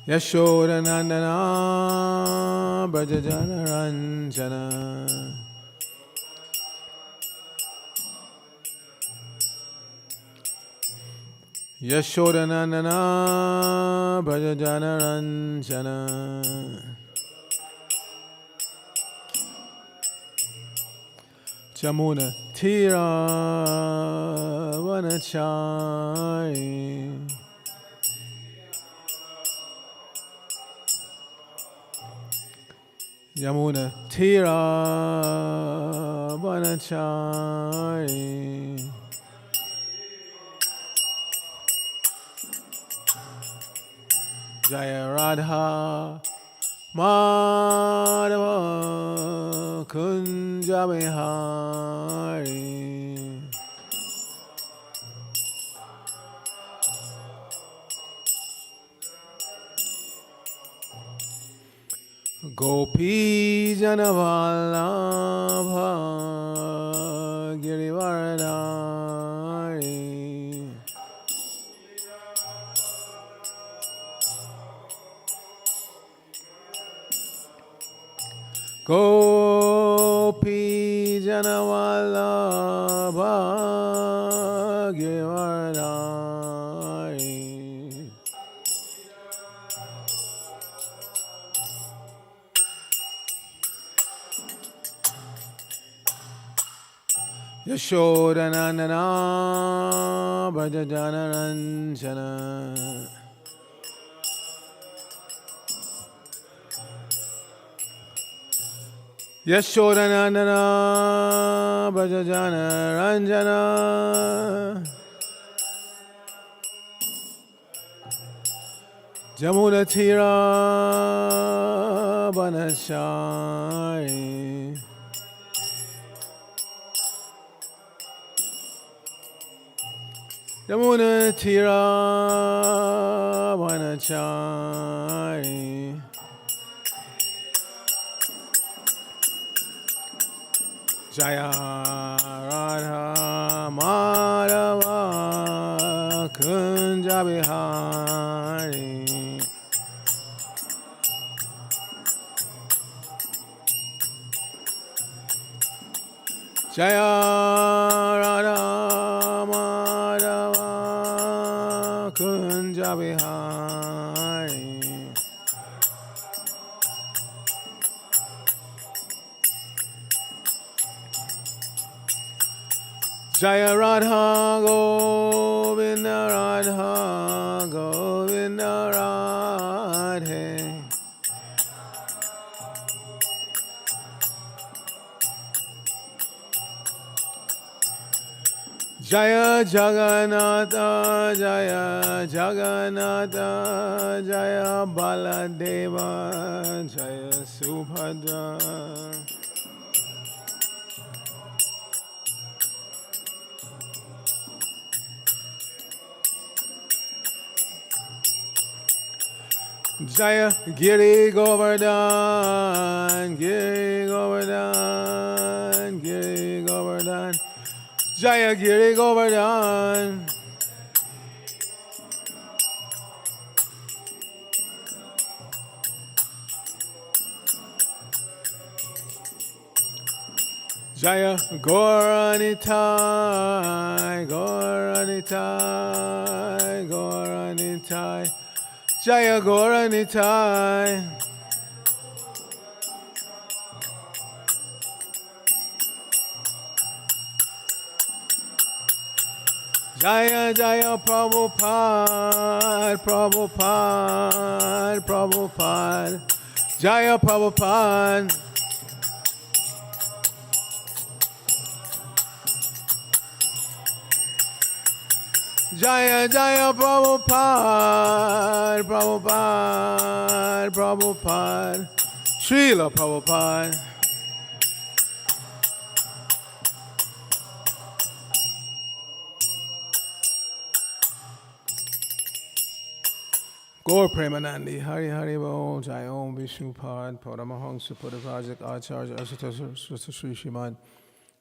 Yashodanandana Brajajana Ranjana Yashodanandana Brajajana Ranjana Jamuna Tira Vanachari Yamuna Tira Vanachari Jaya Radha Madhava Kunja Vihari Gopi Janavallabha Girivaradari Gopi Janavallabha Girivaradari Yashodanandana Brajajana Ranjana Yashodanandana Brajajana Ranjana Jamuna Tira Vanachari Yamuna Tira Vanachari Jaya Radha Madhava Kunja Vihari Jaya Radha Madhava Kunja Vihari Jaya Radha Govinda Radha Govinda Radhe Jaya Jagannatha Jaya Jagannatha Jaya Baladeva Jaya Subhadra Jaya Giri Govardhan Giri Govardhan Giri Govardhan Jaya Giri Govardhan Jaya Gauranitai Gauranitai Gauranitai Jaya Gauranitai Jaya Jaya Prabhupada Prabhupada Prabhupada Jaya Prabhupada Jaya Jaya Prabhupada Prabhupada Prabhupada Srila Prabhupada Gaur Premanandi, Hari Hari Bol, Jai Om Vishnupad, Paramahangsa Padavajak Acharya Arcita Sri Shrimad,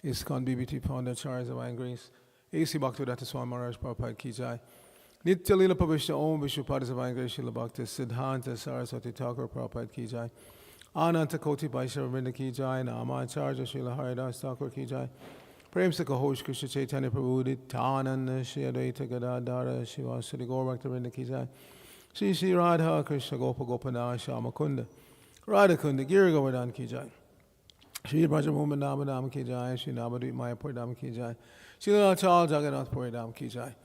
ISKCON BBT Pondacharya Divine Grace, A.C. Bhaktivedanta Swami Maharaj Prabhupada Ki Jai. Nitya Lila Pavishna Om Vishnu Padasavaya Greshila Bhakti Siddhanta Saraswati Thakur Prabhupada Ki Jai Ananta Koti Vaishnava Vrinda Ki Jai Namacharya Srila Haridas Thakur Ki Jai Prem Se Kahosh Krishna Chaitanya Prabhu Nityananda Shri Advaita Gadadhara Shivasari Gaur Bhakta Vrinda Ki Jai Shri Shri Radha Krishna Gopa Gopana Shama Kunda Radha Kunda Giri Govardhan Ki Jai Shri Braja Mohammed Nama Nama Ki Jai Shri Navadvip Mayapur Dham Ki Jai Shri Chal Jagannath Puri Dham Ki Jai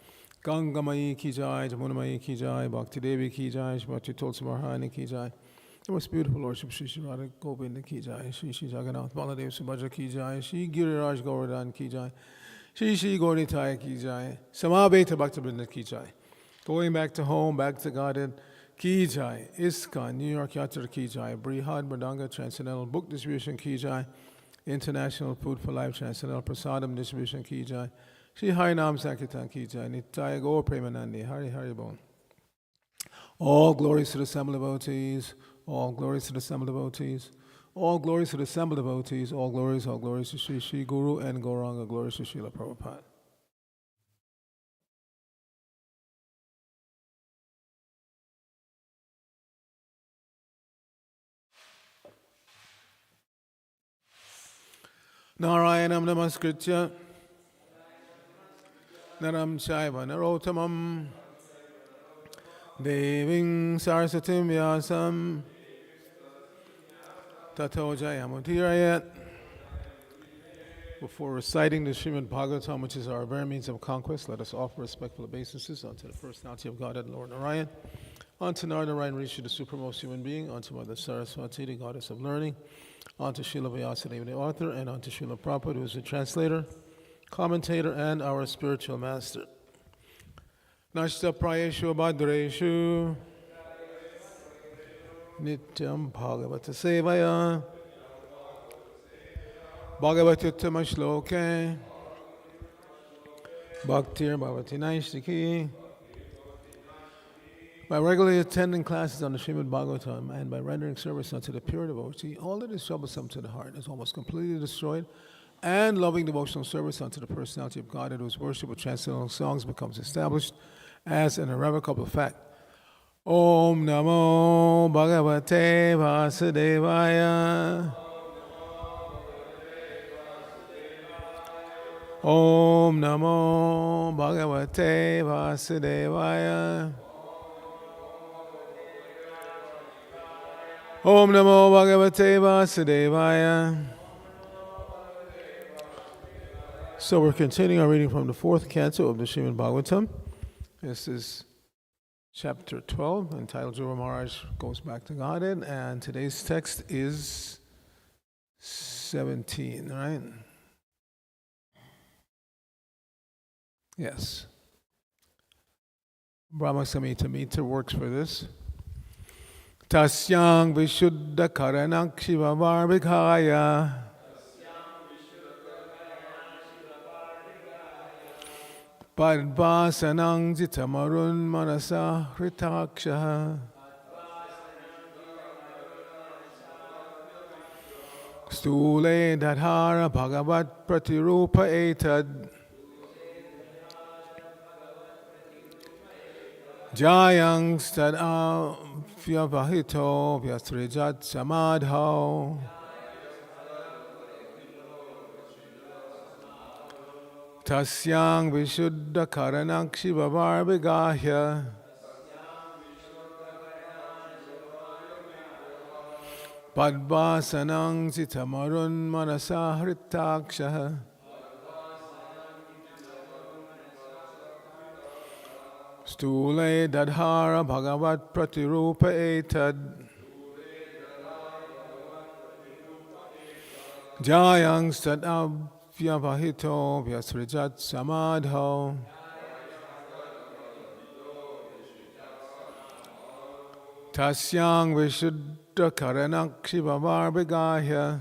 Ganga Mai Ki Jai, Jamuna Mai Ki Jai, Bhakti Devi Ki Jai, Shrimati Tulsi Maharani Ki Jai. The most beautiful Lordship Shri Shri Radha Govinda Ki Jai, Shri Shri Jagannath Baladev Subhadra Ki Jai, Shri Giriraj Govardhan Ki Jai, Shri Shri Gauritai Ki Jai, Samabeta Bhaktivinoda Ki Jai. Going back to home, back to Godhead Ki Jai, ISKCON, New York Yatra Ki Jai, Brihad Mridanga Transcendental Book Distribution Ki Jai, International Food for Life Transcendental Prasadam Distribution Ki Jai, Shri Harinam Sankirtan Ki Jai, Nityaya Gaur Premanandi, Hari Hari Bon. All glories to the assembled devotees, all glories to the assembled devotees, all glories to the assembled devotees, all glories to Shri Shri Guru and Gauranga, glories to Srila Prabhupada. Narayanam Namaskritya Naram Shaiva Narotamam Deving Saraswatim Vyasam Tato Jayamutirayat. Before reciting the Srimad Bhagavatam, which is our very means of conquest, let us offer respectful obeisances unto the personality of God and Lord Narayan, unto Narayan Rishi, the supremest human being, unto Mother Saraswati, the goddess of learning, unto Srila Vyasadeva, the author, and unto Srila Prabhupada, who is the translator, commentator, and our spiritual master. Nashta Prayeshu Bhadreshu Nityam Bhagavata Sevaya Bhagavati Uttama Shloke Bhaktir Bhavati Naishtiki. By regularly attending classes on the Srimad Bhagavatam and by rendering service unto the pure devotee, all that is troublesome to the heart is almost completely destroyed, and loving devotional service unto the personality of God, whose worship with transcendental songs becomes established as an irrevocable fact. Om Namo Bhagavate Vasudevaya. Om Namo Bhagavate Vasudevaya. Om Namo Bhagavate Vasudevaya. So we're continuing our reading from the fourth canto of the Srimad Bhagavatam. This is chapter 12, entitled Dhruva Maharaj Goes Back to Godhead, and today's text is 17, right? Yes. Brahma Samhita meter works for this. Tasyang Vishuddha Karanak Shiva Varbhikaya Padvasanang Jitamarun Manasa Hritakshaha Stule Dadhara Bhagavat Pratirupa Etad Jayang Stad'a Vyavahito Vyasrijat Samadho Tasyang Vishuddha Karanak Shiva Varbhigahya Padvasanang Sitamarun Manasa Hritakshaha Stule Dadhara Bhagavat Pratirupa Etad Jayang Stad'a Vyavahito Vyasrijat Samadho Tasyang Vishuddha Karanak Shiva Varbhigahya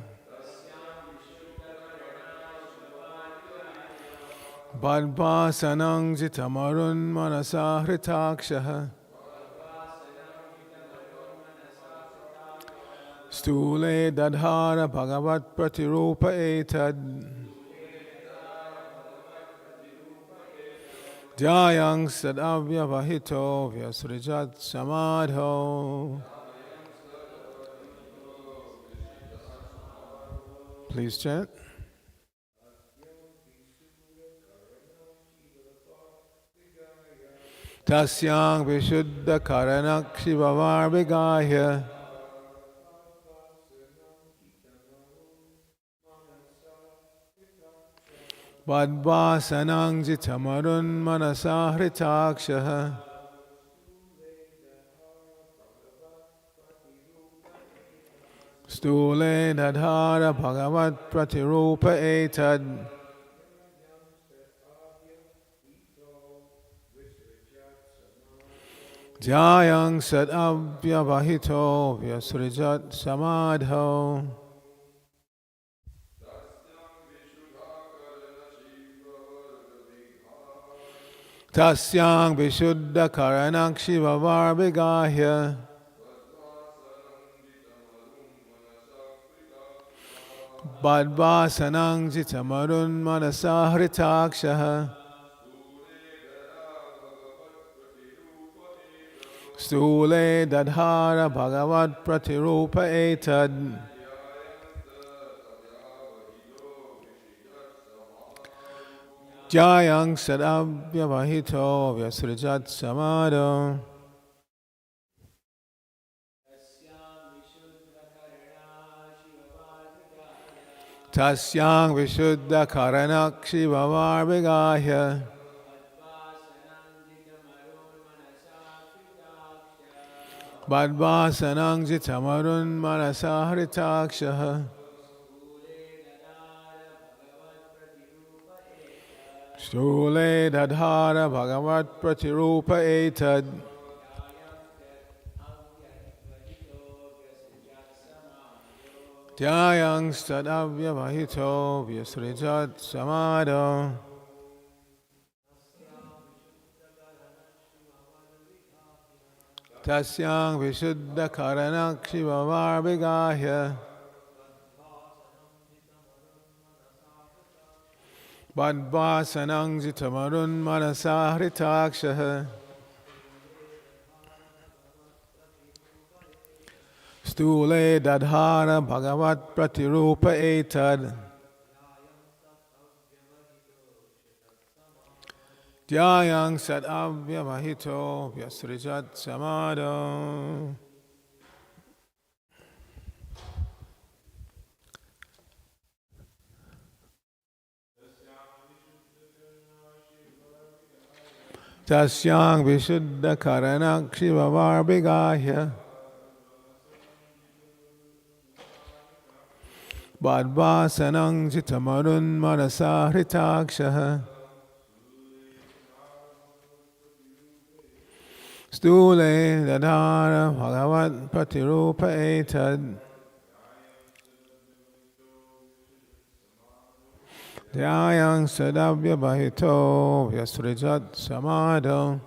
Badvasanang Jitamarun Manasa Hritakshaha Stule Dadhara Bhagavat Pratirupa Etad Jayang Sadavyavahito Vyasrijat Samadho. Please chant. Tasyang Vishuddha Karanak Shivavar Vigahya. Badvasanang Jitamarun Manasa Hritakshaha. Stule Dadhara Bhagavat Pratirupa Etad. Jayang Sat Avyavahito Vyasrijat Samadho. Tasyang Vishuddha Karanak Shivavar Vigahya. Badvasanang Jitamarun Manasa Hritakshaha. Stule Dadhara Bhagavat Pratirupa Etad. Jayang Sadavyavahito Vyasrijat Samadho. Tasyang Vishuddha Karanak Shivavar Vigahya. Badvasanang Jitamarun Manasa Hritakshaha. Stule Dadhara Bhagavat Pratirupa Etad. Jayang Sadavyavahito Vyasrijat Samadho. Tasyang Vishuddha Karanak Shivavar Vigahya. Badvasanang Jitamarun Manasa Hritakshaha. Stule Dadhara Bhagavat Pratirupa Etad. Jayang Sadavyavahito Vyasrijat Samadho. Tasyang Vishuddha Karanak Shivavar Vigahya. Badvasanang Jitamarun Manasa Hritakshaha. Stule Dadhara Bhagavat Pratirupa Etad. Jayang Sadavyavahito Vyasrijat Samadho.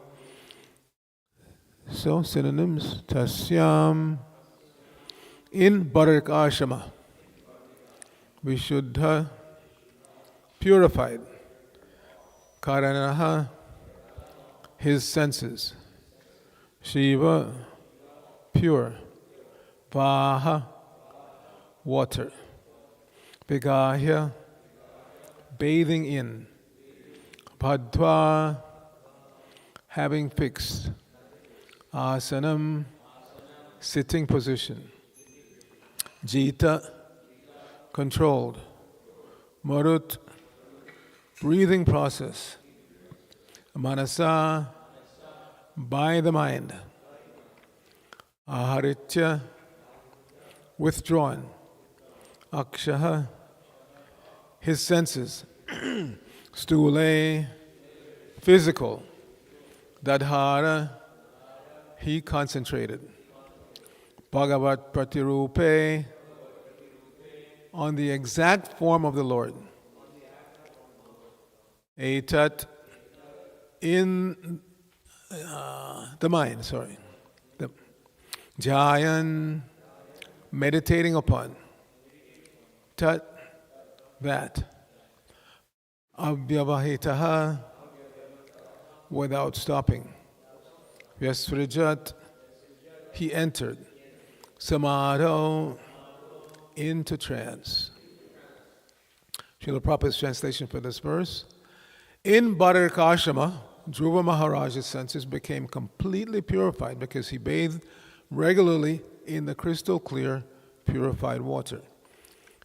So synonyms: Tasyam in Barak Ashrama, Vishuddha, purified. Karanaha, his senses. Shiva, pure. Vaha, water. Vigahya, bathing in. Bhadva, having fixed. Asanam, sitting position. Jita, controlled. Marut, breathing process. Manasa, by the mind. Aharitya, withdrawn. Akshaha, his senses. Stule, physical. Dadhara, he concentrated. Bhagavat Pratirupe, on the exact form of the Lord. Etat, in the mind, sorry. The Jayan, meditating upon. Tat, that. Avyavahitaha, without stopping. Vyasvrijat, he entered. Samadho, into trance. Srila Prabhupada's translation for this verse. In Bhadarkashrama, Dhruva Maharaj's senses became completely purified because he bathed regularly in the crystal clear, purified water.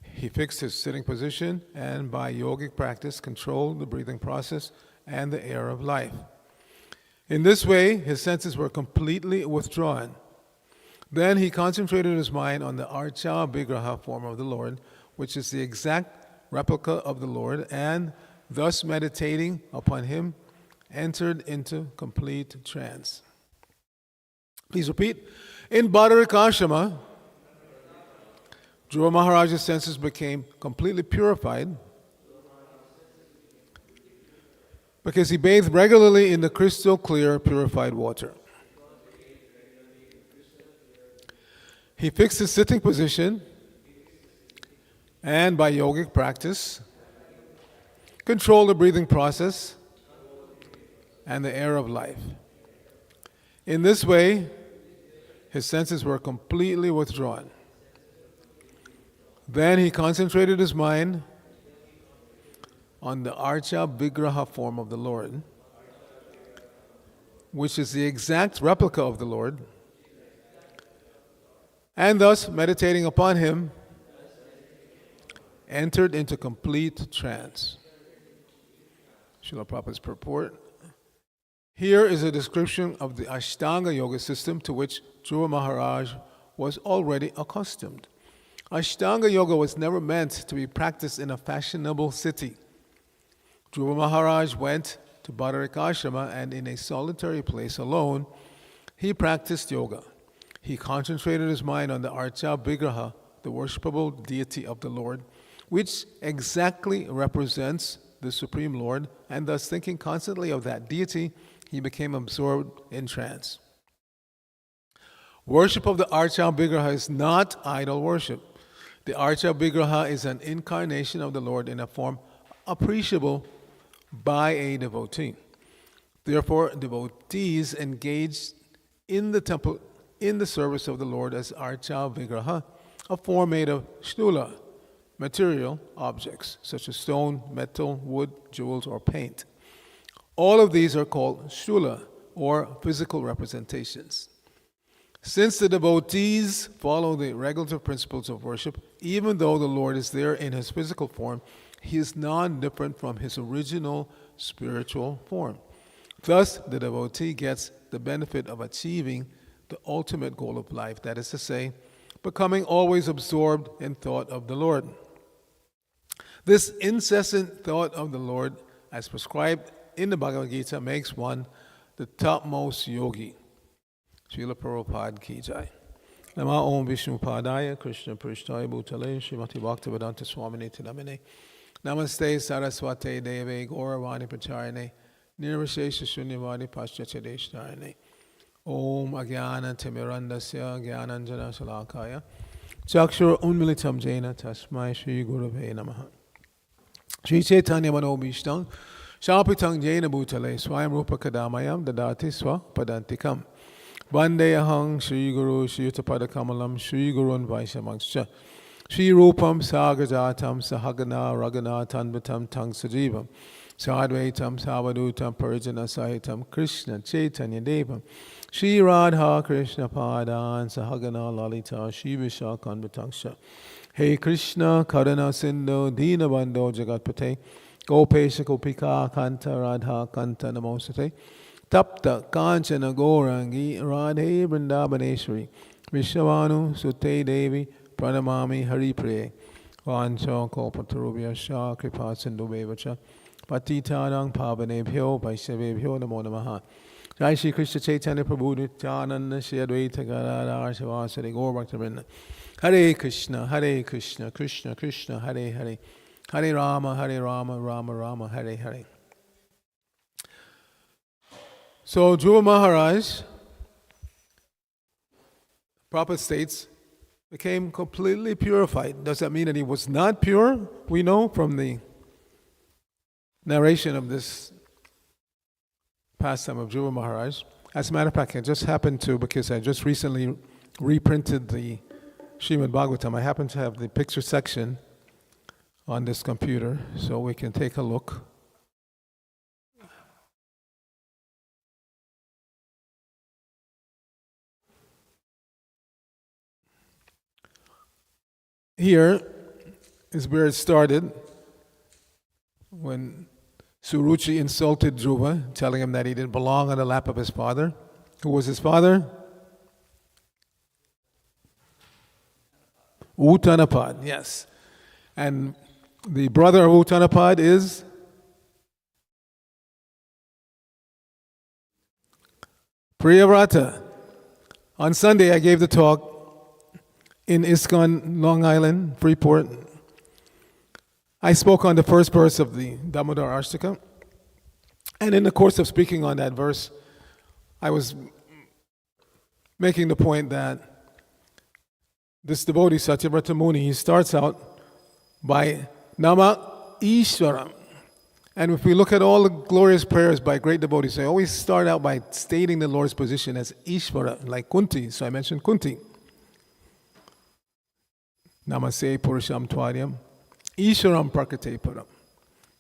He fixed his sitting position and by yogic practice controlled the breathing process and the air of life. In this way, his senses were completely withdrawn. Then he concentrated his mind on the Archa Vigraha form of the Lord, which is the exact replica of the Lord, and thus meditating upon him, entered into complete trance. Please repeat. In Bhadarkashrama, Dhruva Maharaj's senses became completely purified because he bathed regularly in the crystal clear, purified water. He fixed his sitting position and by yogic practice, controlled the breathing process and the air of life. In this way, his senses were completely withdrawn. Then he concentrated his mind on the Archa Vigraha form of the Lord, which is the exact replica of the Lord, and thus, meditating upon him, entered into complete trance. Srila Prabhupada's purport. Here is a description of the Ashtanga Yoga system to which Dhruva Maharaj was already accustomed. Ashtanga Yoga was never meant to be practiced in a fashionable city. Dhruva Maharaj went to Bhadarkashrama and in a solitary place alone, he practiced yoga. He concentrated his mind on the Archa Vigraha, the worshipable deity of the Lord, which exactly represents the Supreme Lord, and thus thinking constantly of that deity, he became absorbed in trance. Worship of the Archa Vigraha is not idol worship. The Archa Vigraha is an incarnation of the Lord in a form appreciable by a devotee. Therefore, devotees engaged in the temple in the service of the Lord as Archa Vigraha, a form made of sthula, material objects such as stone, metal, wood, jewels, or paint. All of these are called sthula, or physical representations. Since the devotees follow the regulative principles of worship, even though the Lord is there in his physical form, he is non-different from his original spiritual form. Thus, the devotee gets the benefit of achieving the ultimate goal of life, that is to say, becoming always absorbed in thought of the Lord. This incessant thought of the Lord, as prescribed in the Bhagavad Gita, makes one the topmost yogi. Srila Prabhupada Ki Jai. Nama Om Vishnu Padaya Krishna Prishtaya Bhutale Srimati Bhaktivedanta Swamini Tinamine Namaste Saraswate Deve Gauravani Pacharine Nirvashesha Shunyavadi Paschachadeshnarine Om Agyana Timirandasya Gyananjana Salakaya Chakshur Unmilitam Jaina Tasmai Shri Gurave Namaha Shri Chaitanya Manobhishtam Shampitang Jaina Bhutale Swayam Rupa Kadamayam Dadati Swa Padantikam Vandeyahang Shri Guru Shri Yuttapada Kamalam Shri Gurun Vaishamaksha Shri Rupam Sagajatam Sahagana Ragana Tanvatam Tang Sajivam Sadvaitam Savadutam Parijana Sahitam Krishna Chaitanya Devam Shri Radha Krishna Padan Sahagana Lalita Shri Vishakanvatangsha Hey Krishna Karana Sindhu Dina Bandho Jagatpate Gopesha Gopika Kanta Radha Kanta Namosate Tapta Kanchana Gourangi Radhe Vrindavaneshwari Vishavanu Sute Devi Pranamami Hari Priye Vancha Kalpatarubhya Shah Kripa Sindhu Bevacha Patitanang Pavanebhyo Vaishnavebhyo Namo Namaha Jai Shri Krishna Chaitanya Prabhu Nityananda Shri Advaita Gadadhar Shivasari Gaur Bhaktivinoda Hare Krishna Krishna Krishna Hare Hare Hare Rama Rama Rama Hare Hare. So Dhruva Maharaj, Prabhupada states, became completely purified. Does that mean that he was not pure? We know from the narration of this pastime of Dhruva Maharaj. As a matter of fact, I just happened to, because I just recently reprinted the Srimad Bhagavatam, I happen to have the picture section on this computer, so we can take a look. Here is where it started, when Suruchi insulted Dhruva, telling him that he didn't belong on the lap of his father. Who was his father? Uttanapad, yes. And the brother of Uttanapad is Priyavrata. On Sunday I gave the talk in ISKCON, Long Island, Freeport. I spoke on the first verse of the Damodar Arcita. And in the course of speaking on that verse, I was making the point that this devotee, Satyavrata Muni, he starts out by Nama Ishvaram. And if we look at all the glorious prayers by great devotees, they always start out by stating the Lord's position as Ishvara, like Kunti. So I mentioned Kunti. Namaste Purusham Tvaryam. Ishvaram Prakate Param.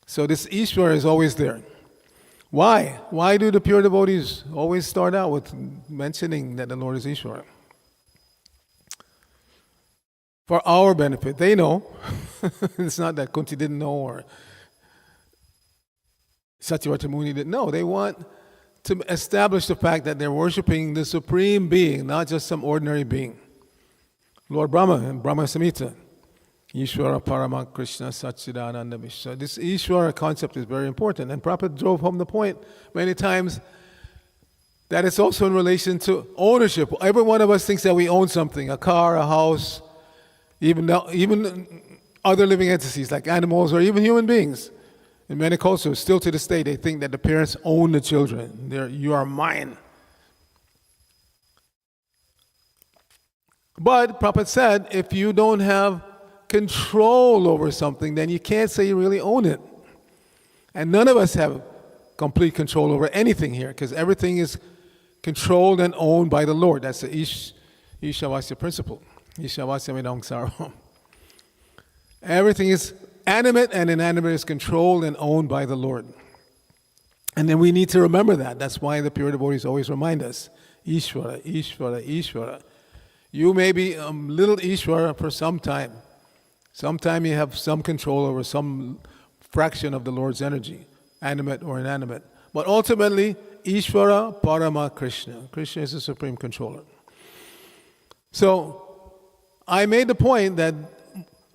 So this Ishvara is always there. Why? Why do the pure devotees always start out with mentioning that the Lord is Ishvara? For our benefit. They know. It's not that Kunti didn't know or Satyavrata Muni didn't know. They want to establish the fact that they're worshiping the Supreme Being, not just some ordinary being. Lord Brahma and Brahma Samhita. Ishvara Parama Krishna Satchidananda Vishwa. This Ishvara concept is very important. And Prabhupada drove home the point many times that it's also in relation to ownership. Every one of us thinks that we own something, a car, a house, even other living entities like animals or even human beings. In many cultures, still to this day, they think that the parents own the children. You are mine. But Prabhupada said, if you don't have control over something, then you can't say you really own it. And none of us have complete control over anything here, because everything is controlled and owned by the Lord. That's the Ishavasya principle. Ishavasya Vedam Sarvam. Everything is animate and inanimate is controlled and owned by the Lord. And then we need to remember that. That's why the pure devotees always remind us, Ishvara, Ishvara, Ishvara. You may be a little Ishvara for some time. Sometime you have some control over some fraction of the Lord's energy, animate or inanimate. But ultimately, Ishvara Parama Krishna. Krishna is the supreme controller. So, I made the point that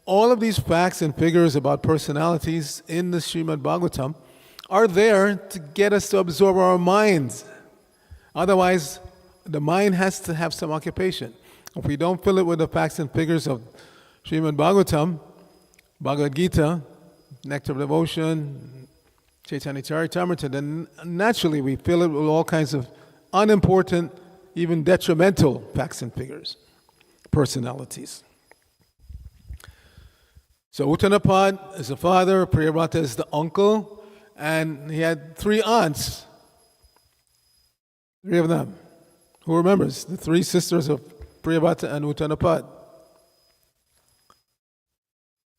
all of these facts and figures about personalities in the Srimad Bhagavatam are there to get us to absorb our minds. Otherwise, the mind has to have some occupation. If we don't fill it with the facts and figures of Srimad Bhagavatam, Bhagavad Gita, Nectar of Devotion, Chaitanya Charitamrita, then naturally we fill it with all kinds of unimportant, even detrimental facts and figures, personalities. So Uttanapad is the father, Priyavrata is the uncle, and he had 3 aunts. 3 of them. Who remembers? The 3 sisters of Priyavrata and Uttanapad.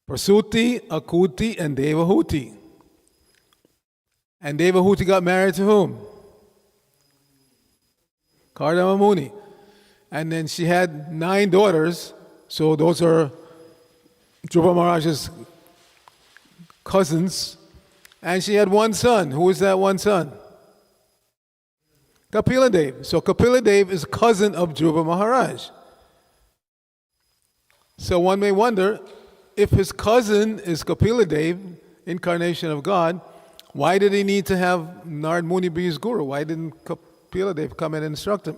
Prasuti, Akuti, and Devahuti. And Devahuti got married to whom? Kardama Muni. And then she had 9 daughters, so those are Dhruva Maharaj's cousins. And she had 1 son. Who is that 1 son? Kapila Dev. So Kapila Dev is cousin of Dhruva Maharaj. So one may wonder, if his cousin is Kapila Dev, incarnation of God, why did he need to have Narad Muni be his guru? Why didn't Kapila Dev come and instruct him?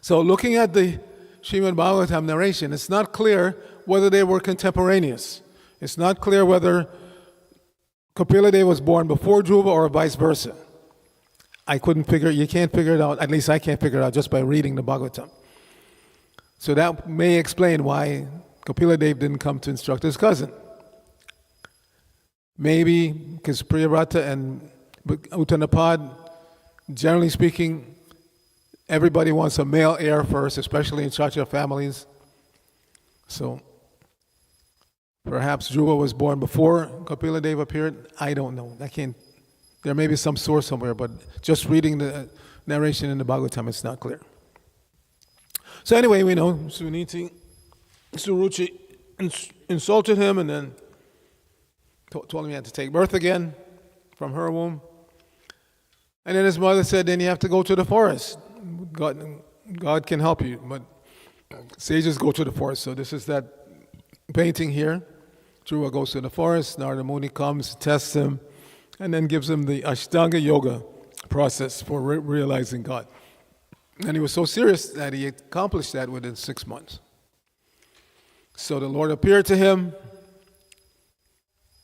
So looking at the Srimad Bhagavatam narration, it's not clear whether they were contemporaneous. It's not clear whether Kapila Dev was born before Dhruva or vice versa. You can't figure it out, at least I can't figure it out just by reading the Bhagavatam. So that may explain why Kapila Dev didn't come to instruct his cousin. Maybe because Priyavrata and But Uttanapad, generally speaking, everybody wants a male heir first, especially in Kshatriya families. So perhaps Dhruva was born before Kapila Deva appeared. I don't know. There may be some source somewhere, but just reading the narration in the Bhagavatam, it's not clear. So anyway, we know Suruchi insulted him and then told him he had to take birth again from her womb. And then his mother said, then you have to go to the forest. God can help you, but sages go to the forest. So this is that painting here. Dhruva goes to the forest, Narada Muni comes, tests him, and then gives him the Ashtanga Yoga process for realizing God. And he was so serious that he accomplished that within 6 months. So the Lord appeared to him,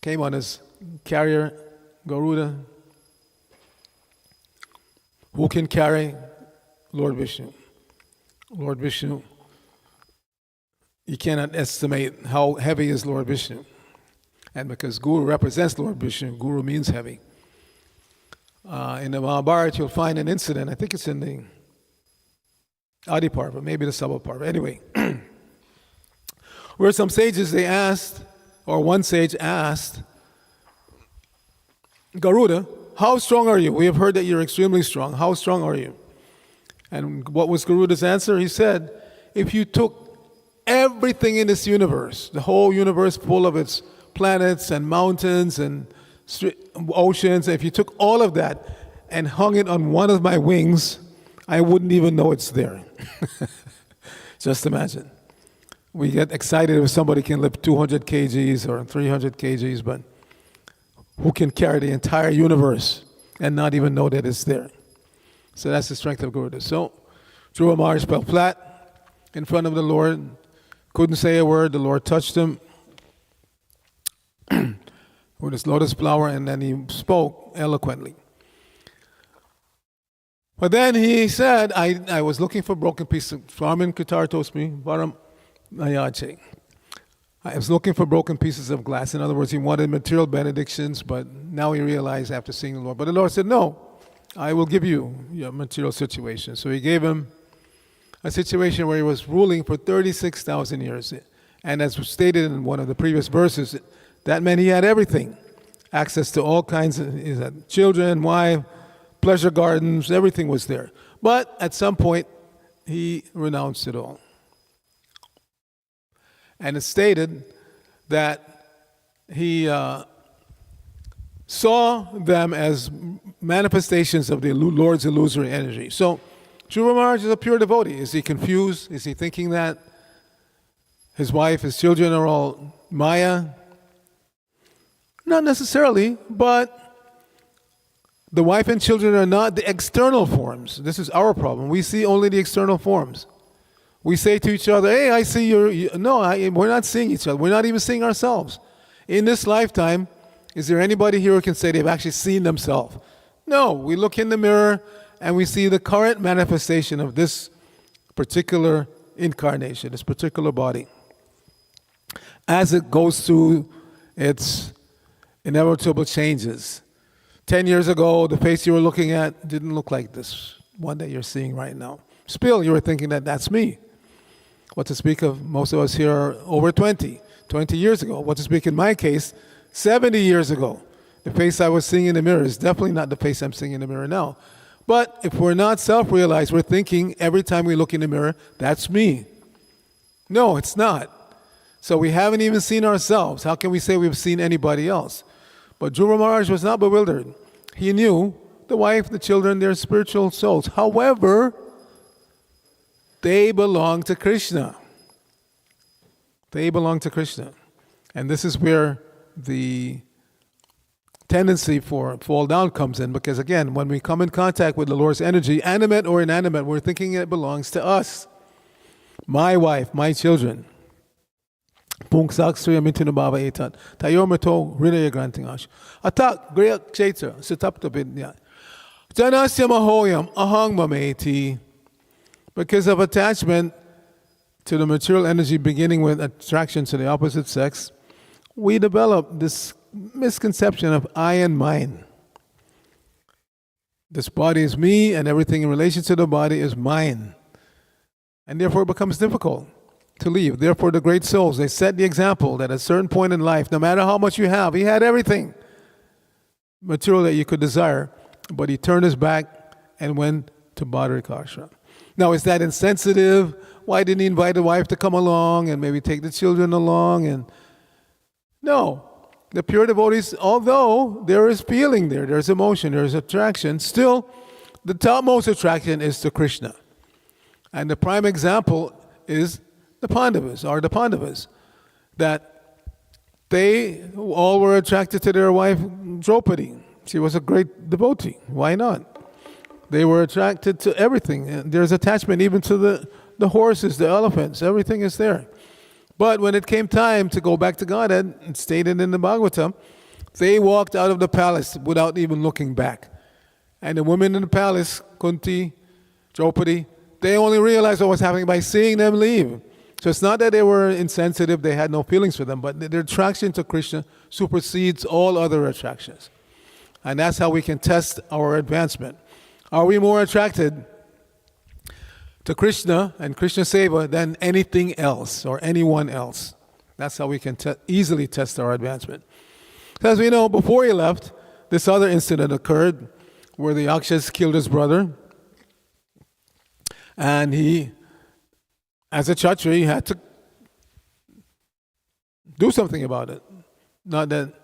came on his carrier, Garuda. Who can carry? Lord Vishnu. Lord Vishnu. You cannot estimate how heavy is Lord Vishnu. And because Guru represents Lord Vishnu, Guru means heavy. In the Mahabharata, you'll find an incident, I think it's in the Adi Parva, maybe the Sabha Parva. Anyway, where some sages, they asked, or one sage asked, Garuda, how strong are you? We have heard that you're extremely strong. How strong are you? And what was Garuda's answer? He said, if you took everything in this universe, the whole universe full of its planets and mountains and oceans, if you took all of that and hung it on one of my wings, I wouldn't even know it's there. Just imagine. We get excited if somebody can lift 200 kgs or 300 kgs, but who can carry the entire universe and not even know that it's there? So that's the strength of Garuda. So Dhruva Maharaj fell flat in front of the Lord, couldn't say a word. The Lord touched him with his lotus flower, and then he spoke eloquently. But then he said, I was looking for broken pieces. Swamin Kitar Tosmi, Varam Nayache. I was looking for broken pieces of glass. In other words, he wanted material benedictions, but now he realized after seeing the Lord. But the Lord said, no, I will give you your material situation. So he gave him a situation where he was ruling for 36,000 years. And as was stated in one of the previous verses, that meant he had everything. Access to all kinds of children, wife, pleasure gardens, everything was there. But at some point, he renounced it all. And it's stated that he saw them as manifestations of the Lord's illusory energy. So, Dhruva Maharaj is a pure devotee. Is he confused? Is he thinking that his wife, his children are all Maya? Not necessarily, but the wife and children are not the external forms. This is our problem. We see only the external forms. We say to each other, hey, I see you. No, we're not seeing each other. We're not even seeing ourselves. In this lifetime, is there anybody here who can say they've actually seen themselves? No, we look in the mirror and we see the current manifestation of this particular incarnation, this particular body. As it goes through its inevitable changes. 10 years ago, the face you were looking at didn't look like this one that you're seeing right now. Still, you were thinking that that's me. What to speak of, most of us here are over 20 years ago. What to speak in my case, 70 years ago. The face I was seeing in the mirror is definitely not the face I'm seeing in the mirror now. But if we're not self-realized, we're thinking every time we look in the mirror, that's me. No, it's not. So we haven't even seen ourselves. How can we say we've seen anybody else? But Dhruva Maharaj was not bewildered. He knew the wife, the children, their spiritual souls. However, they belong to Krishna. They belong to Krishna. And this is where the tendency for fall down comes in, because again, when we come in contact with the Lord's energy, animate or inanimate, we're thinking it belongs to us. My wife, my children. Pungsak Sriya Mitinu Baba Etat. Tayomato Ridaya Grantingash. Atak Greya Kshetra. Sitapta Vidya. Janasya Mahoyam Ahang Mameti. Because of attachment to the material energy beginning with attraction to the opposite sex, we develop this misconception of I and mine. This body is me, and everything in relation to the body is mine. And therefore it becomes difficult to leave. Therefore the great souls, they set the example that at a certain point in life, no matter how much you have, he had everything material that you could desire, but he turned his back and went to Bhadrik Ashram. Now, is that insensitive? Why didn't he invite the wife to come along and maybe take the children along? And no, the pure devotees, although there is feeling there, there's emotion, there's attraction, still the topmost attraction is to Krishna. And the prime example is the Pandavas, that they all were attracted to their wife Draupadi. She was a great devotee. Why not? They were attracted to everything. There's attachment even to the horses, the elephants, everything is there. But when it came time to go back to Godhead, it's stated in the Bhagavatam, they walked out of the palace without even looking back. And the women in the palace, Kunti, Draupadi, they only realized what was happening by seeing them leave. So it's not that they were insensitive, they had no feelings for them, but their attraction to Krishna supersedes all other attractions. And that's how we can test our advancement. Are we more attracted to Krishna and Krishna Seva than anything else or anyone else? That's how we can easily test our advancement. As we know, before he left, this other incident occurred where the Yakshas killed his brother. And he, as a Kshatriya, had to do something about it. Not that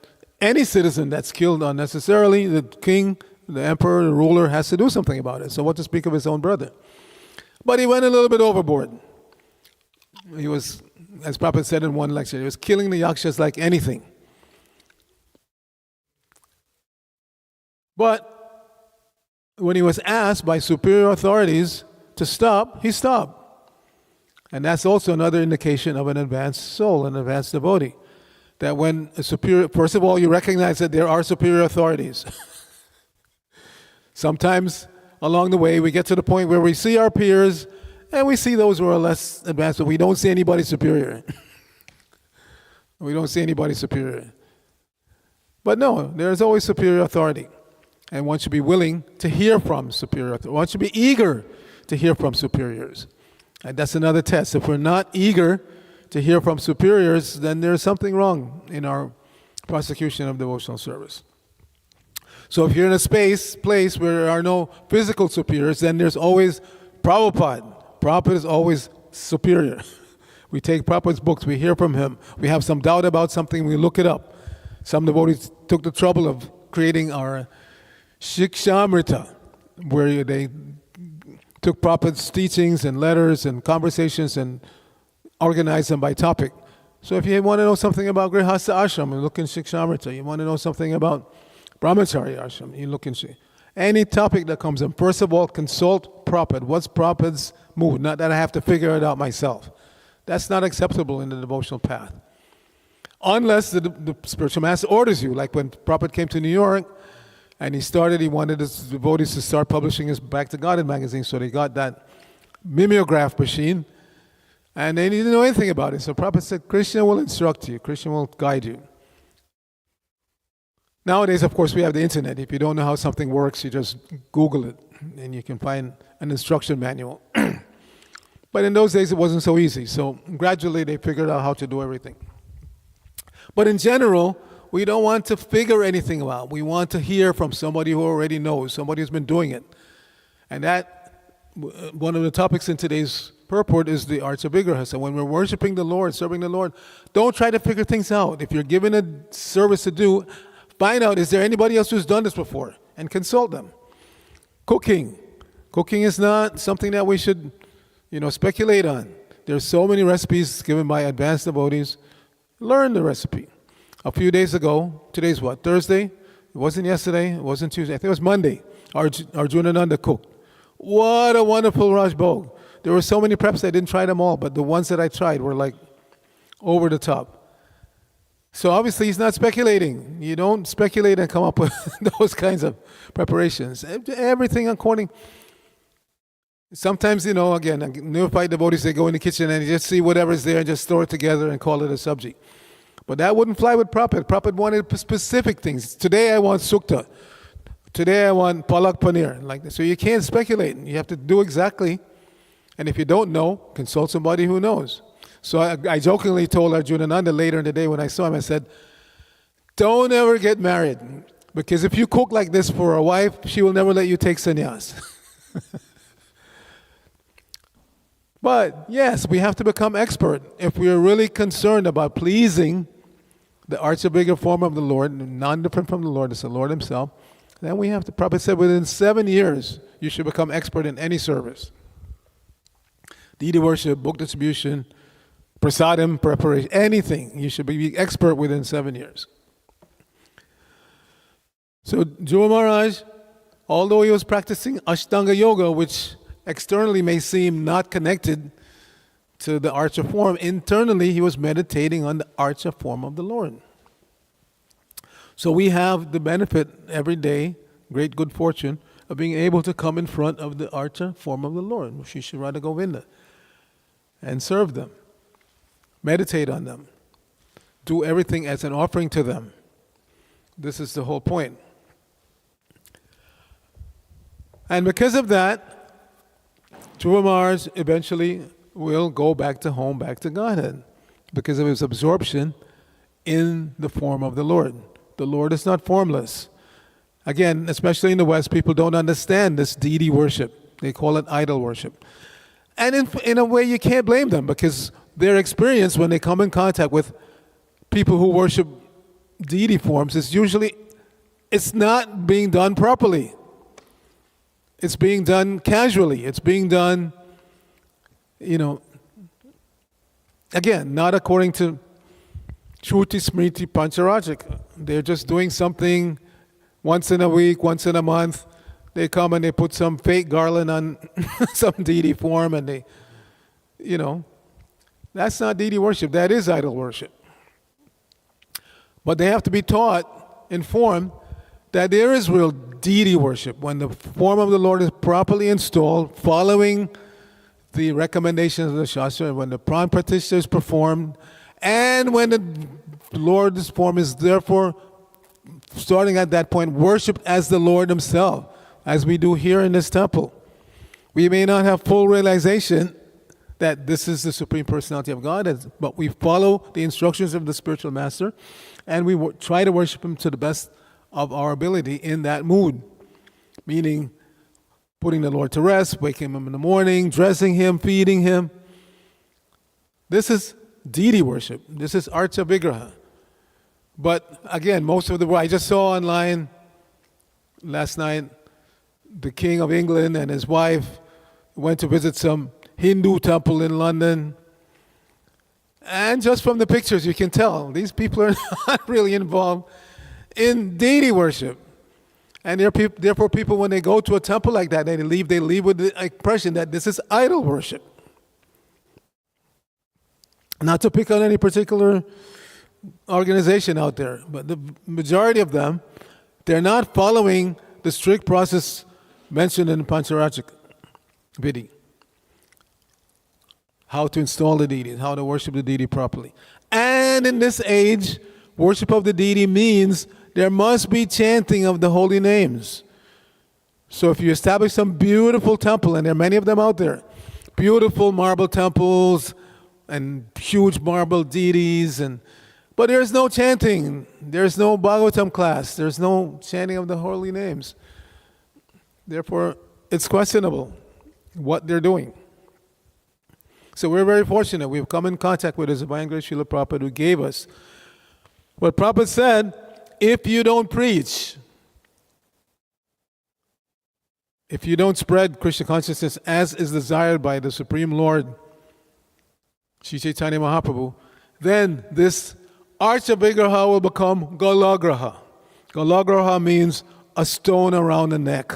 any citizen that's killed unnecessarily, the king, the emperor, the ruler, has to do something about it. So what to speak of his own brother? But he went a little bit overboard. He was, as Prabhupada said in one lecture, he was killing the Yakshas like anything. But when he was asked by superior authorities to stop, he stopped. And that's also another indication of an advanced soul, an advanced devotee. That when a superior, first of all, you recognize that there are superior authorities. Sometimes along the way we get to the point where we see our peers and we see those who are less advanced, but we don't see anybody superior. We don't see anybody superior. But no, there's always superior authority. And one should be willing to hear from superior authority. One should be eager to hear from superiors. And that's another test. If we're not eager to hear from superiors, then there's something wrong in our prosecution of devotional service. So if you're in a place where there are no physical superiors, then there's always Prabhupada. Prabhupada is always superior. We take Prabhupada's books, we hear from him. We have some doubt about something, we look it up. Some devotees took the trouble of creating our Shikshamrita, where they took Prabhupada's teachings and letters and conversations and organized them by topic. So if you want to know something about Grihastha Ashram, you look in Shikshamrita. You want to know something about Brahmachari Ashram, you look in any topic that comes in. First of all, consult Prabhupada. What's Prabhupada's mood? Not that I have to figure it out myself. That's not acceptable in the devotional path. Unless the spiritual master orders you, like when Prabhupada came to New York, and he wanted his devotees to start publishing his Back to Godhead magazine, so they got that mimeograph machine, and they didn't know anything about it. So Prabhupada said, Krishna will instruct you, Krishna will guide you. Nowadays, of course, we have the internet. If you don't know how something works, you just Google it, and you can find an instruction manual. But in those days, it wasn't so easy. So gradually, they figured out how to do everything. But in general, we don't want to figure anything out. We want to hear from somebody who already knows, somebody who's been doing it. And that, one of the topics in today's purport is the arts of Vigraha. So when we're worshiping the Lord, serving the Lord, don't try to figure things out. If you're given a service to do, find out, is there anybody else who's done this before? And consult them. Cooking. Cooking is not something that we should, speculate on. There's so many recipes given by advanced devotees. Learn the recipe. A few days ago, today's what, Thursday? It wasn't yesterday, it wasn't Tuesday, I think it was Monday. Arjunananda cooked. What a wonderful Raj Bhog. There were so many preps, I didn't try them all, but the ones that I tried were like over the top. So obviously he's not speculating. You don't speculate and come up with those kinds of preparations. Everything according. Sometimes, again, neophyte devotees, they go in the kitchen and just see whatever's there and just throw it together and call it a subject. But that wouldn't fly with Prabhupada. Prabhupada wanted specific things. Today I want sukta. today I want palak paneer, like this. So you can't speculate. You have to do exactly. And if you don't know, consult somebody who knows. So I jokingly told Arjunananda later in the day when I saw him, I said, don't ever get married. Because if you cook like this for a wife, she will never let you take sannyas. But yes, we have to become expert. If we are really concerned about pleasing the archbigger form of the Lord, non-different from the Lord, it's the Lord Himself, then we have to, Prabhupada said, within 7 years, you should become expert in any service. Deity worship, book distribution, prasadam preparation, anything. You should be expert within 7 years. So Dhruva Maharaj, although he was practicing Ashtanga Yoga, which externally may seem not connected to the archa form, internally he was meditating on the archa form of the Lord. So we have the benefit every day, great good fortune, of being able to come in front of the archa form of the Lord, Sri Radha Govinda, and serve them, meditate on them, do everything as an offering to them. This is the whole point. And because of that, Dhruva Maharaj eventually will go back to home, back to Godhead, because of his absorption in the form of the Lord. The Lord is not formless. Again, especially in the West, people don't understand this deity worship. They call it idol worship. And in a way, you can't blame them, because their experience when they come in contact with people who worship deity forms is usually, it's not being done properly. It's being done casually. It's being done, again, not according to Shruti Smriti Pancharajik. They're just doing something once in a week, once in a month. They come and they put some fake garland on some deity form and they, that's not deity worship. That is idol worship. But they have to be taught, informed, that there is real deity worship when the form of the Lord is properly installed, following the recommendations of the Shastra, when the pran pratishtha is performed, and when the Lord's form is therefore, starting at that point, worshipped as the Lord Himself, as we do here in this temple. We may not have full realization that this is the Supreme Personality of God, but we follow the instructions of the spiritual master, and we try to worship Him to the best of our ability in that mood, meaning putting the Lord to rest, waking Him in the morning, dressing Him, feeding Him. This is deity worship. This is Archa Vigraha. But again, most of the world, I just saw online last night, the King of England and his wife went to visit some Hindu temple in London. And just from the pictures, you can tell these people are not really involved in deity worship. And therefore people, when they go to a temple like that, they leave with the impression that this is idol worship. Not to pick on any particular organization out there, but the majority of them, they're not following the strict process mentioned in Pancharajik Vidhi. How to install the deity, how to worship the deity properly. And in this age, worship of the deity means there must be chanting of the holy names. So if you establish some beautiful temple, and there are many of them out there, beautiful marble temples and huge marble deities, but there's no chanting, there's no Bhagavatam class, there's no chanting of the holy names. Therefore, it's questionable what they're doing. So we're very fortunate. We've come in contact with His Divine Grace Srila Prabhupada, who gave us what Prabhupada said: if you don't preach, if you don't spread Krishna consciousness as is desired by the Supreme Lord, Sri Chaitanya Mahaprabhu, then this Archa Vigraha will become Galagraha. Galagraha means a stone around the neck.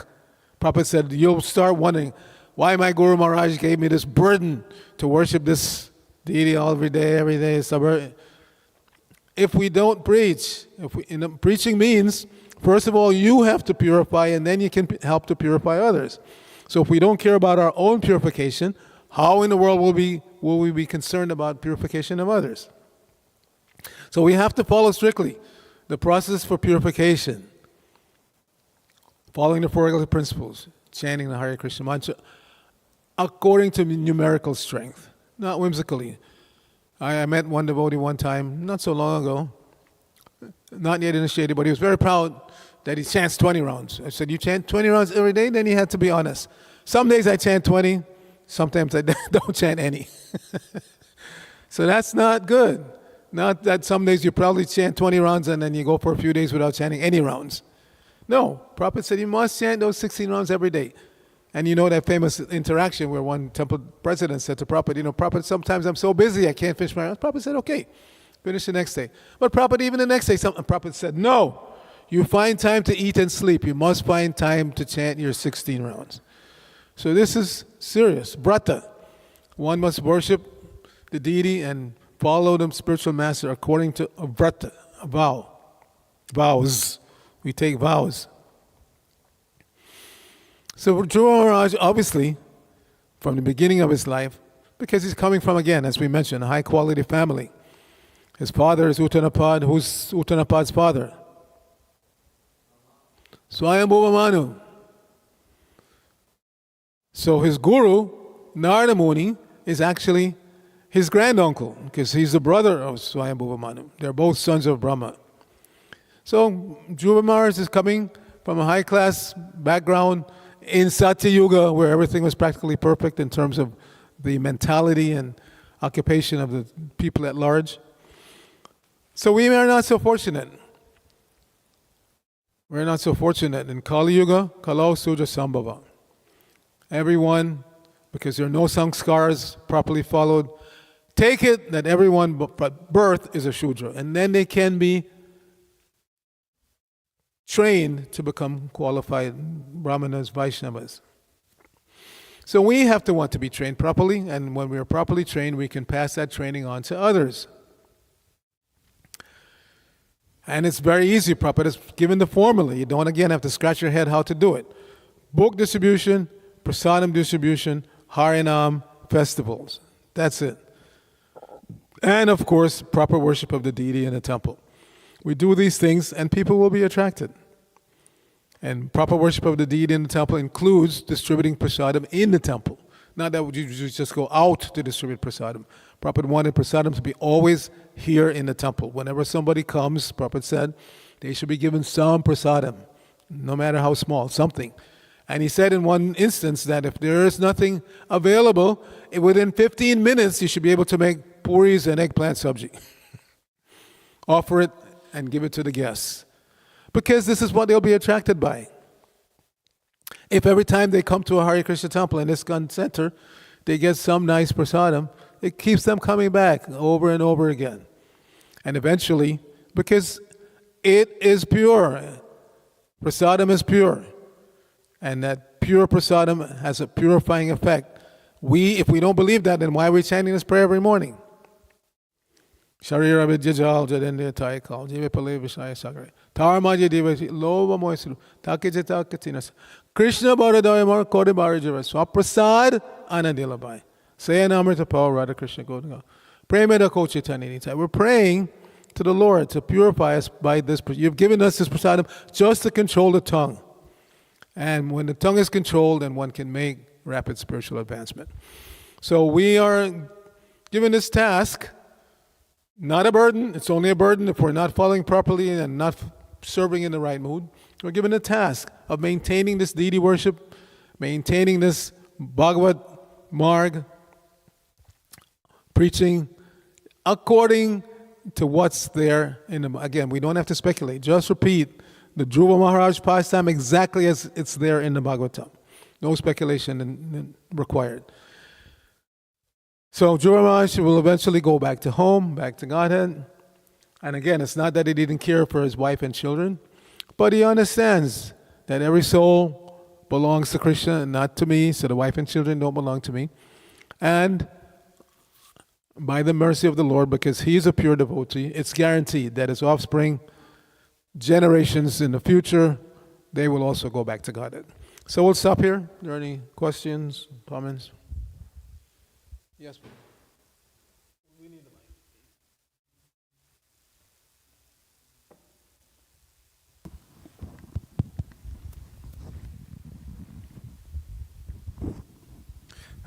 Prabhupada said, you'll start wondering, why my Guru Maharaj gave me this burden to worship this deity every day. If we don't preach, preaching means, first of all, you have to purify, and then you can help to purify others. So if we don't care about our own purification, how in the world will we be concerned about purification of others? So we have to follow strictly the process for purification. following the Four Agreed Principles, chanting the Hare Krishna mantra according to numerical strength, not whimsically. I met one devotee one time, not so long ago, not yet initiated, but he was very proud that he chants 20 rounds. I said, you chant 20 rounds every day? Then he had to be honest. Some days I chant 20, sometimes I don't chant any. So that's not good. Not that some days you probably chant 20 rounds and then you go for a few days without chanting any rounds. No, Prabhupada said you must chant those 16 rounds every day. And you know that famous interaction where one temple president said to Prabhupada, Prabhupada, sometimes I'm so busy I can't finish my rounds. Prabhupada said, okay, finish the next day. But Prabhupada, even the next day, Prabhupada said, no, you find time to eat and sleep. You must find time to chant your 16 rounds. So this is serious. Brata. One must worship the deity and follow the spiritual master according to a brata, a vow. Vows. We take vows. So Dhruva Maharaj, obviously, from the beginning of his life, because he's coming from, again, as we mentioned, a high-quality family. His father is Uttanapad. Who's Uttanapad's father? Swayambhuva Manu. So his guru, Narada Muni, is actually his granduncle, because he's the brother of Swayambhuva Manu. They're both sons of Brahma. So Dhruva Maharaj is coming from a high-class background in Satya Yuga, where everything was practically perfect in terms of the mentality and occupation of the people at large. So we are not so fortunate. We're not so fortunate. In Kali Yuga, Kalau Suja Sambhava. Everyone, because there are no sanskars properly followed, take it that everyone but birth is a Shudra. And then they can be trained to become qualified Brahmanas, Vaishnavas. So we have to want to be trained properly, and when we are properly trained, we can pass that training on to others. And it's very easy. Prabhupada has given the formula. You don't, again, have to scratch your head how to do it. Book distribution, prasadam distribution, Harinam festivals. That's it. And, of course, proper worship of the deity in the temple. We do these things and people will be attracted. And proper worship of the deity in the temple includes distributing prasadam in the temple. Not that you just go out to distribute prasadam. Prabhupada wanted prasadam to be always here in the temple. Whenever somebody comes, Prabhupada said, they should be given some prasadam, no matter how small, something. And he said in one instance that if there is nothing available, within 15 minutes you should be able to make puris and eggplant sabji. Offer it and give it to the guests. Because this is what they'll be attracted by. If every time they come to a Hare Krishna temple in ISKCON center, they get some nice prasadam, it keeps them coming back over and over again. And eventually, because it is pure, prasadam is pure, and that pure prasadam has a purifying effect. If we don't believe that, then why are we chanting this prayer every morning? Sharira Vidyajal Jadendya Taikal, Jiva Pale Vishaya Sagare. Tarmaji Divashi, Lova Moisiru, Takijita Katinas. Krishna Bharadayamar Kodi Bharijava, Swaprasad Anadilabai. Say an Amrita Paul Radha Krishna Godaga. Pray Meda Kochitani. We're praying to the Lord to purify us by this. You've given us this prasadam just to control the tongue. And when the tongue is controlled, then one can make rapid spiritual advancement. So we are given this task. Not a burden. It's only a burden if we're not following properly and not serving in the right mood. We're given a task of maintaining this deity worship, maintaining this Bhagavad Marg, preaching according to what's there in the. Again, we don't have to speculate. Just repeat the Dhruva Maharaj pastime exactly as it's there in the Bhagavatam. No speculation required. So Dhruva Maharaj will eventually go back to home, back to Godhead. And again, it's not that he didn't care for his wife and children, but he understands that every soul belongs to Krishna and not to me, so the wife and children don't belong to me. And by the mercy of the Lord, because he is a pure devotee, it's guaranteed that his offspring, generations in the future, they will also go back to Godhead. So we'll stop here. Are there any questions, comments? Yes, please. We need the mic.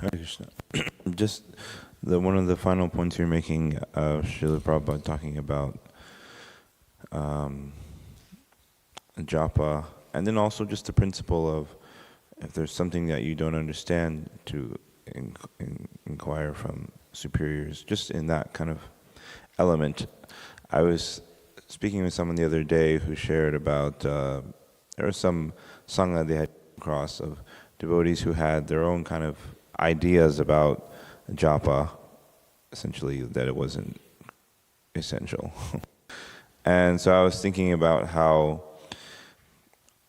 Hare Krishna. Just one of the final points you're making, Srila Prabhupada talking about japa, and then also just the principle of if there's something that you don't understand, to inquire from superiors, just in that kind of element. I was speaking with someone the other day who shared about, there was some sangha they had come across of devotees who had their own kind of ideas about japa, essentially that it wasn't essential. And so I was thinking about how,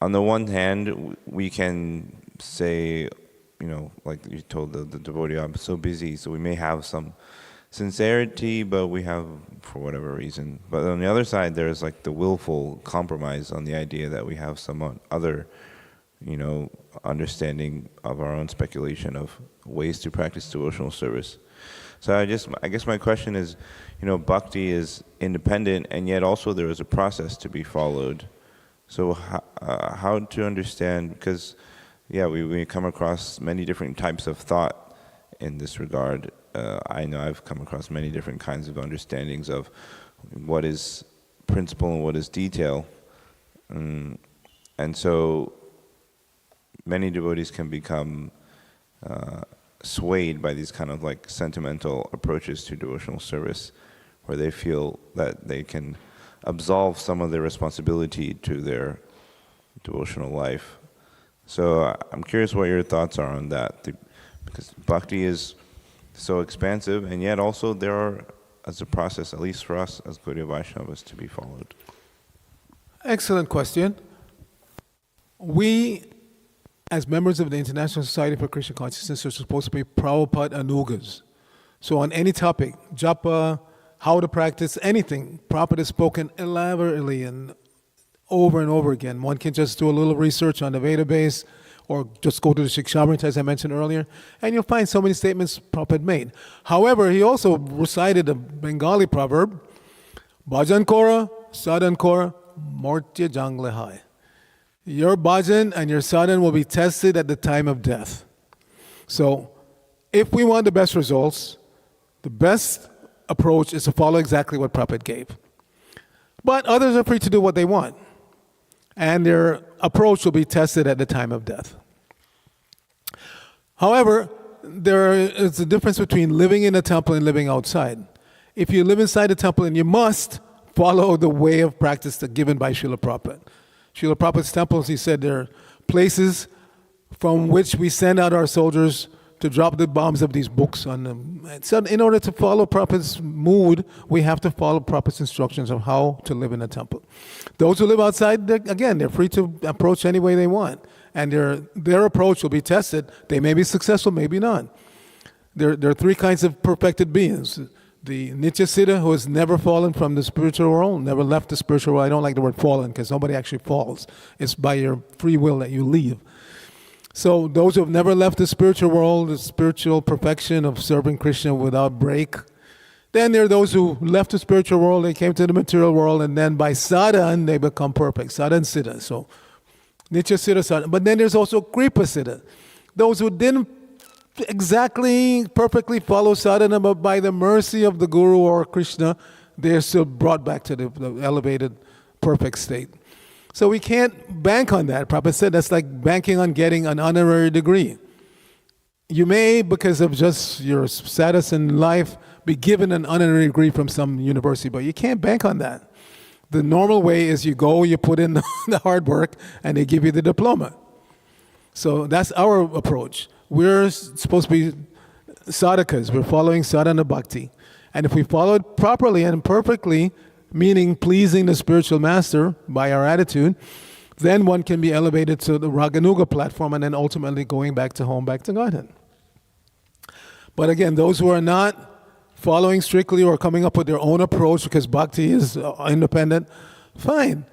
on the one hand, we can say, like you told the devotee, I'm so busy, so we may have some sincerity, but we have, for whatever reason. But on the other side, there's like the willful compromise on the idea that we have some other, understanding of our own speculation of ways to practice devotional service. So I guess my question is, bhakti is independent, and yet also there is a process to be followed. So how to understand, because we come across many different types of thought in this regard. I know I've come across many different kinds of understandings of what is principle and what is detail. And so many devotees can become swayed by these kind of like sentimental approaches to devotional service, where they feel that they can absolve some of their responsibility to their devotional life. So I'm curious what your thoughts are on that, because bhakti is so expansive, and yet also there are, as a process, at least for us as Gaudiya Vaishnavas, to be followed. Excellent question. We, as members of the International Society for Krishna Consciousness, are supposed to be Prabhupada Anugas. So on any topic, japa, how to practice anything, Prabhupada has spoken elaborately and over again. One can just do a little research on the database, or just go to the Shikshamrita, as I mentioned earlier, and you'll find so many statements Prabhupada made. However, he also recited a Bengali proverb, Bhajan Kora, Sadhan Kora, Mortya Jangle Hai. Your bhajan and your sadhan will be tested at the time of death. So, if we want the best results, the best approach is to follow exactly what Prabhupada gave. But others are free to do what they want, and their approach will be tested at the time of death. However, there is a difference between living in a temple and living outside. If you live inside a temple, and you must follow the way of practice given by Srila Prabhupada. Srila Prabhupada's temples, he said, they're places from which we send out our soldiers to drop the bombs of these books on them. So in order to follow Prabhupada's mood, we have to follow Prabhupada's instructions of how to live in a temple. Those who live outside, they're free to approach any way they want. And their approach will be tested. They may be successful, maybe not. There are three kinds of perfected beings. The Nitya Siddha, who has never fallen from the spiritual world, never left the spiritual world. I don't like the word fallen, because nobody actually falls. It's by your free will that you leave. So those who have never left the spiritual world, the spiritual perfection of serving Krishna without break. Then there are those who left the spiritual world, they came to the material world, and then by sadhan, they become perfect. Sadhan Siddha. So Nitya Siddha, sadhan. But then there's also Kripa Siddha. Those who didn't exactly perfectly follow sadhana, but by the mercy of the Guru or Krishna, they're still brought back to the elevated, perfect state. So we can't bank on that. Prabhupada said that's like banking on getting an honorary degree. You may, because of just your status in life, be given an honorary degree from some university, but you can't bank on that. The normal way is you go, you put in the hard work, and they give you the diploma. So that's our approach. We're supposed to be sadhakas. We're following sadhana bhakti. And if we follow it properly and perfectly, meaning pleasing the spiritual master by our attitude, then one can be elevated to the Raganuga platform and then ultimately going back to home, back to Godhead. But again, those who are not following strictly or coming up with their own approach, because bhakti is independent, fine.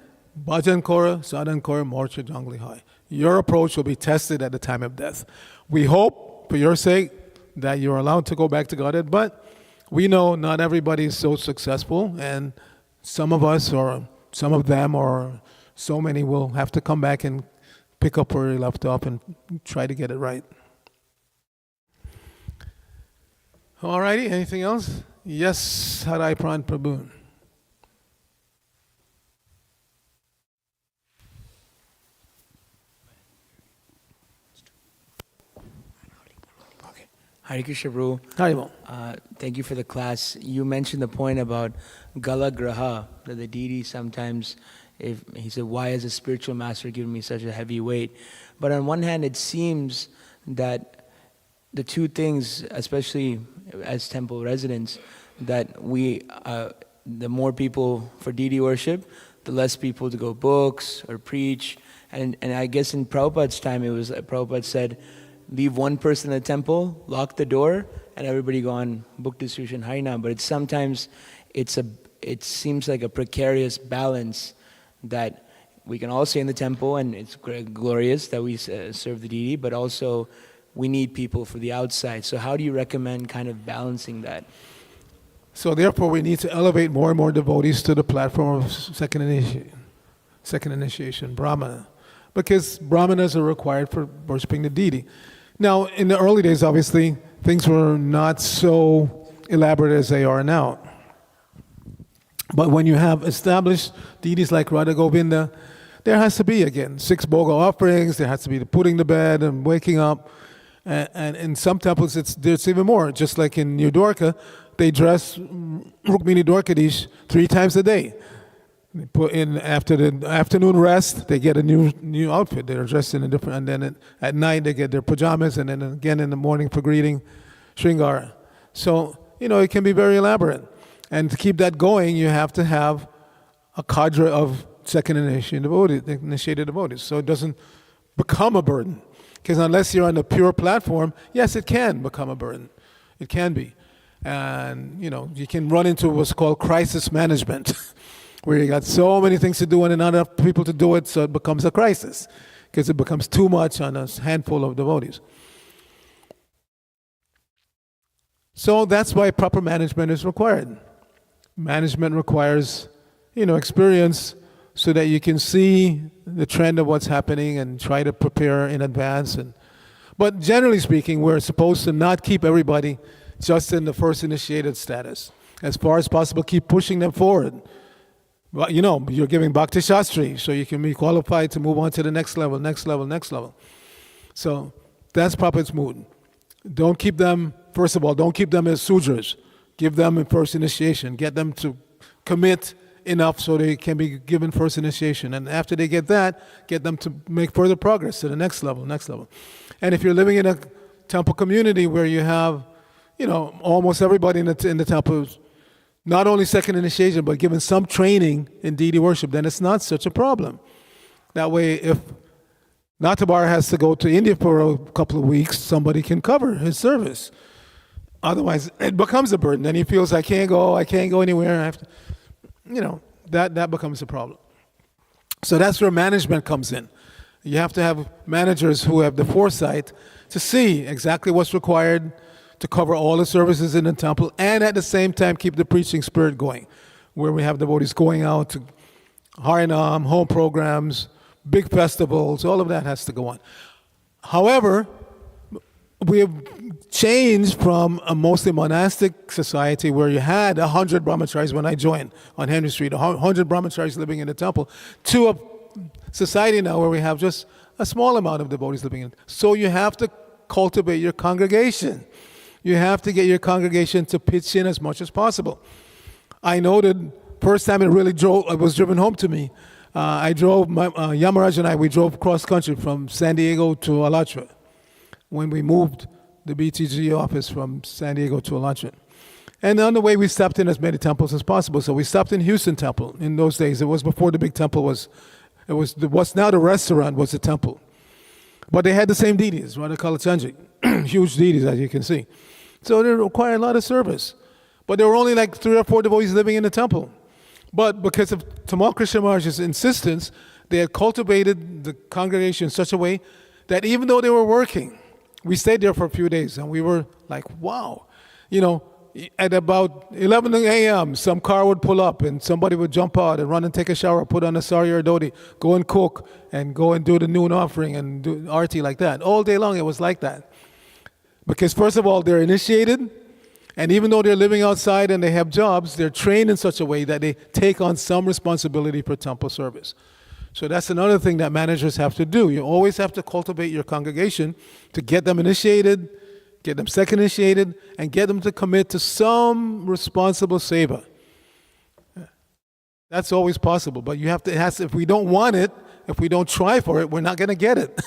Bhajan Kora, Sadhan Kora, Morcha Jangli Hai. Your approach will be tested at the time of death. We hope, for your sake, that you're allowed to go back to Godhead, but we know not everybody is so successful, and some of us, or some of them, or so many will have to come back and pick up where they left off and try to get it right. All righty, anything else? Yes, Harai Pran Prabhu. Hare Krishna, Prabhu. Haribol. Thank you for the class. You mentioned the point about Gala Graha, that the deity sometimes, if he said, why has a spiritual master given me such a heavy weight? But on one hand, it seems that the two things, especially as temple residents, that we, the more people for deity worship, the less people to go books or preach. And I guess in Prabhupada's time, it was, Prabhupada said, leave one person in the temple, lock the door, and everybody go on book distribution Harinam. But it's sometimes, it seems like a precarious balance that we can all stay in the temple, and it's glorious that we serve the deity, but also we need people for the outside. So how do you recommend kind of balancing that? So therefore, we need to elevate more and more devotees to the platform of second initiation, Brahmana, because Brahmanas are required for worshiping the deity. Now, in the early days, obviously, things were not so elaborate as they are now. But when you have established deities like Radha Govinda, there has to be, again, 6 bhoga offerings, there has to be the putting to bed and waking up. And in some temples, there's even more. Just like in New Dwarka, they dress Rukmini Dwarkadish 3 times a day. They put in, after the afternoon rest, they get a new outfit. They're dressed in a different, and then at night they get their pajamas, and then again in the morning for greeting, Shringara. So, it can be very elaborate. And to keep that going, you have to have a cadre of second initiated devotees, so it doesn't become a burden. Because unless you're on a pure platform, yes, it can become a burden. It can be. And, you can run into what's called crisis management, where you got so many things to do and not enough people to do it, so it becomes a crisis, because it becomes too much on a handful of devotees. So that's why proper management is required. Management requires, experience, so that you can see the trend of what's happening and try to prepare in advance. But generally speaking, we're supposed to not keep everybody just in the first initiated status. As far as possible, keep pushing them forward. Well, you're giving Bhakti Shastri, so you can be qualified to move on to the next level. So that's Prabhupada's mood. Don't keep them, first of all, don't keep them as Sudras. Give them a first initiation. Get them to commit enough so they can be given first initiation. And after they get that, get them to make further progress to the next level. And if you're living in a temple community where you have, almost everybody in the temple is not only second initiation, but given some training in deity worship, then it's not such a problem. That way, if Natabar has to go to India for a couple of weeks, somebody can cover his service. Otherwise, it becomes a burden. Then he feels, I can't go anywhere. I have to, that becomes a problem. So that's where management comes in. You have to have managers who have the foresight to see exactly what's required to cover all the services in the temple, and at the same time keep the preaching spirit going, where we have devotees going out to Harinam, home programs, big festivals, all of that has to go on. However, we have changed from a mostly monastic society where you had 100 brahmacharis when I joined on Henry Street, 100 brahmacharis living in the temple, to a society now where we have just a small amount of devotees living in it. So you have to cultivate your congregation. You have to get your congregation to pitch in as much as possible. I noted, first time it was driven home to me, Yamaraj and we drove cross country from San Diego to Alachua when we moved the BTG office from San Diego to Alachua. And on the way we stopped in as many temples as possible. So we stopped in Houston Temple. In those days, it was before the big temple what's now the restaurant was the temple. But they had the same deities, Radha Kalachandji, huge deities as you can see. So they required a lot of service. But there were only like 3 or 4 devotees living in the temple. But because of Tamal Krishna Maharaj's insistence, they had cultivated the congregation in such a way that even though they were working, we stayed there for a few days and we were like, wow. At about 11 a.m., some car would pull up and somebody would jump out and run and take a shower, put on a sari or dhoti, go and cook and go and do the noon offering and do arti like that. All day long it was like that. Because first of all, they're initiated, And even though they're living outside and they have jobs, they're trained in such a way that they take on some responsibility for temple service. So that's another thing that managers have to do. You always have to cultivate your congregation to get them initiated, get them second initiated, and get them to commit to some responsible seva. That's always possible, but you have to, if we don't want it, if we don't try for it, we're not going to get it.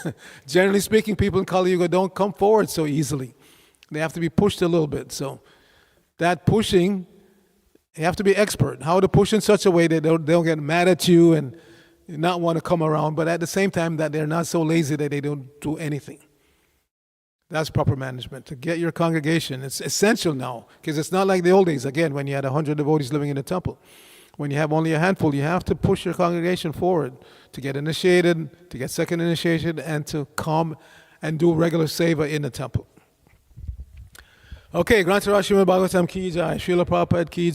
Generally speaking, people in Kali Yuga don't come forward so easily. They have to be pushed a little bit. So that pushing, you have to be expert. How to push in such a way that they don't get mad at you and not want to come around, but at the same time that they're not so lazy that they don't do anything. That's proper management. To get your congregation, it's essential now, because it's not like the old days, again, when you had 100 devotees living in the temple. When you have only a handful, you have to push your congregation forward to get initiated, to get second initiation, and to come and do regular seva in the temple. Okay, Grantaraj Srimad Bhagavatam ki jai, Srila Prabhupada ki jai.